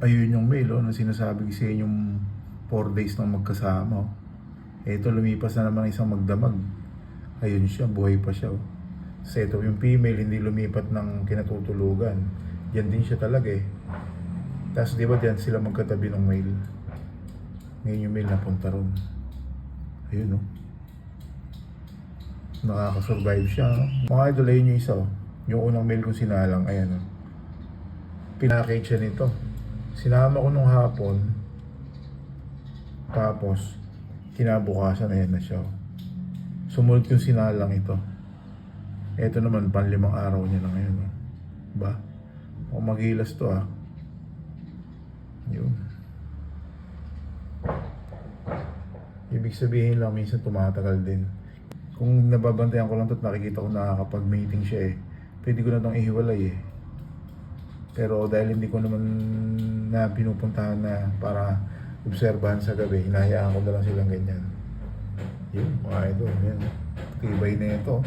Ayun yung mail, oh, na sinasabi ko sa inyo yung 4 days nang magkasama. Oh. Ito, lumipas na naman isang magdamag. Ayun siya, buhay pa siya. Oh. Kasi ito yung female, hindi lumipat ng kinatutulugan. Yan din siya talaga eh. Tapos di ba diyan sila magkatabi ng male. Ngayon yung male napunta ron. Ayun oh. Nakakasurvive siya. No? Mga idol, ayun yung isa oh. Yung unang male kong sinalang, ayan oh. Pinakage siya nito. Sinama ko nung hapon. Tapos, kinabukasan, ayan na siya oh. Sumunod yung sinalang ito. Ito naman, 5 araw niya na ngayon oh. Ba? O maghilas to ah. Yun. Ibig sabihin lang, minsan tumatagal din. Kung nababantayan ko lang ito at nakikita ko nakakapag-mating siya eh, pwede ko na itong ihiwalay eh. Pero dahil hindi ko naman na pinupuntahan na para obserbahan sa gabi, hinahayaan ko na lang silang ganyan. Yun, mga idol, yan. Tibay na ito.